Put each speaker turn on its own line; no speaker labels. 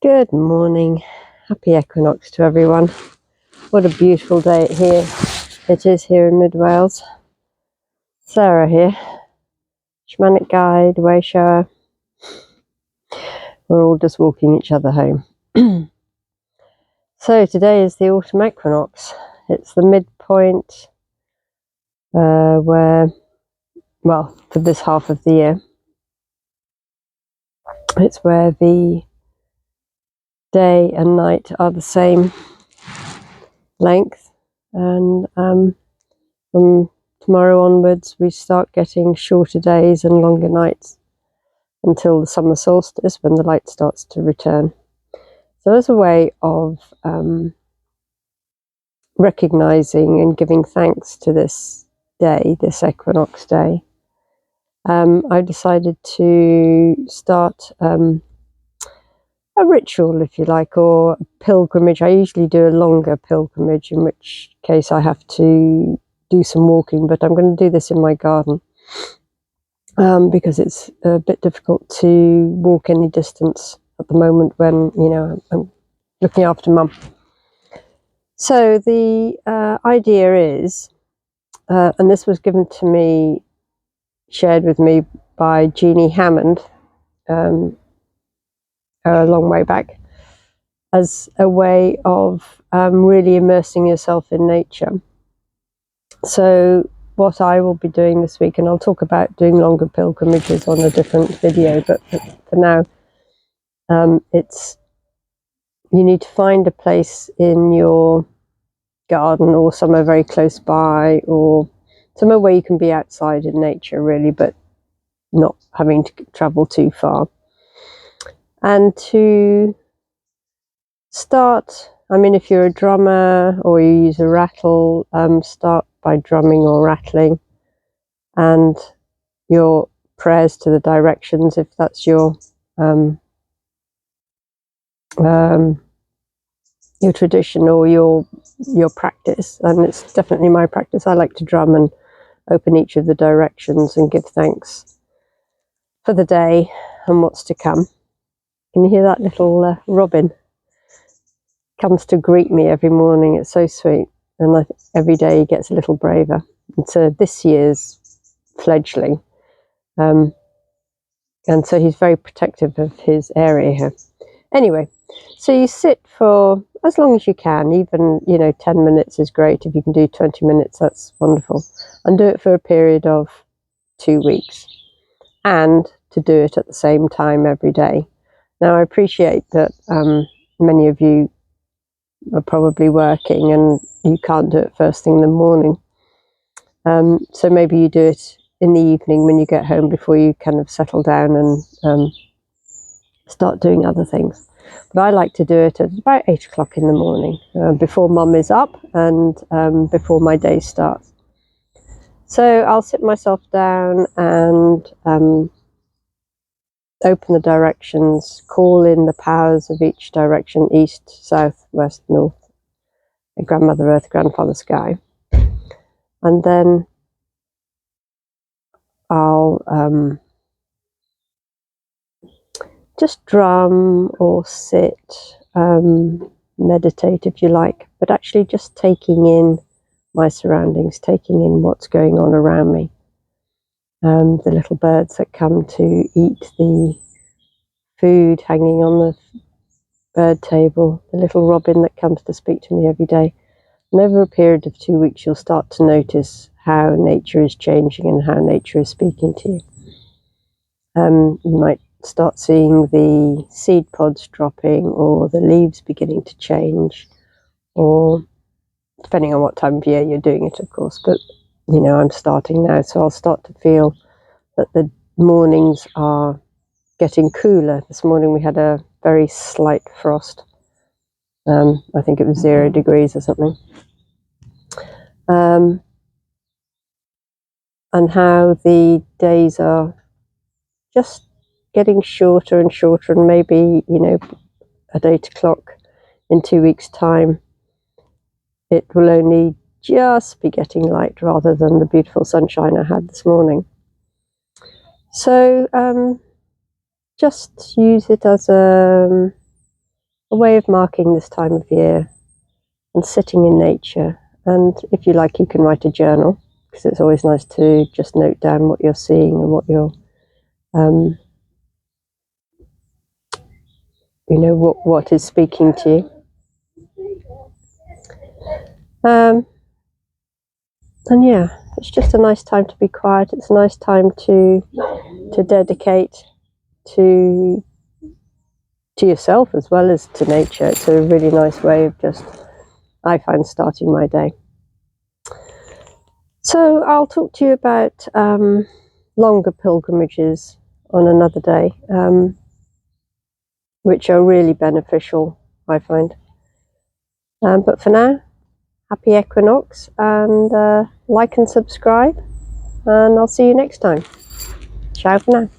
Good morning. Happy equinox to everyone. What a beautiful day it is here in Mid Wales. Sarah here, shamanic guide, way shower. We're all just walking each other home. So today is the autumn equinox. It's the midpoint for this half of the year. It's where the day and night are the same length, and from tomorrow onwards we start getting shorter days and longer nights until the summer solstice, when the light starts to return. So as a way of recognizing and giving thanks to this day, this equinox day, I decided to start a ritual, if you like, or a pilgrimage. I usually do a longer pilgrimage, in which case I have to do some walking, but I'm going to do this in my garden because it's a bit difficult to walk any distance at the moment when, I'm looking after Mum. So the idea is, and this was shared with me by Jeanie, Hammond, a long way back, as a way of really immersing yourself in nature. So what I will be doing this week, and I'll talk about doing longer pilgrimages on a different video, but for now, you need to find a place in your garden or somewhere very close by, or somewhere where you can be outside in nature really, but not having to travel too far. And to start, if you're a drummer or you use a rattle, start by drumming or rattling, and your prayers to the directions, if that's your tradition or your practice. And it's definitely my practice. I like to drum and open each of the directions and give thanks for the day and what's to come. Can you hear that little robin? Comes to greet me every morning. It's so sweet, and every day he gets a little braver. And so this year's fledgling, and so he's very protective of his area here. Anyway, so you sit for as long as you can. Even 10 minutes is great. If you can do 20 minutes, that's wonderful. And do it for a period of 2 weeks, and to do it at the same time every day. Now I appreciate that many of you are probably working and you can't do it first thing in the morning. So maybe you do it in the evening when you get home, before you kind of settle down and start doing other things. But I like to do it at about 8 o'clock in the morning, before Mum is up and before my day starts. So I'll sit myself down and open the directions, call in the powers of each direction: east, south, west, north, grandmother earth, grandfather sky. And then I'll just drum or sit, meditate if you like, but actually just taking in my surroundings, taking in what's going on around me. The little birds that come to eat the food hanging on the bird table, the little robin that comes to speak to me every day. And over a period of 2 weeks, you'll start to notice how nature is changing and how nature is speaking to you. You might start seeing the seed pods dropping, or the leaves beginning to change, or depending on what time of year you're doing it, of course. But I'm starting now, so I'll start to feel that the mornings are getting cooler. This morning we had a very slight frost. I think it was 0 degrees or something. And how the days are just getting shorter and shorter, and maybe at 8 o'clock in 2 weeks' time it will only just be getting light, rather than the beautiful sunshine I had this morning. So just use it as a a way of marking this time of year and sitting in nature. And if you like, you can write a journal, because it's always nice to just note down what you're seeing and what you're, you know, what is speaking to you. And yeah, it's just a nice time to be quiet. It's a nice time to dedicate to yourself as well as to nature. It's a really nice way of just, I find, starting my day. So I'll talk to you about longer pilgrimages on another day, which are really beneficial, I find. But for now, happy equinox, and like and subscribe, and I'll see you next time. Ciao for now.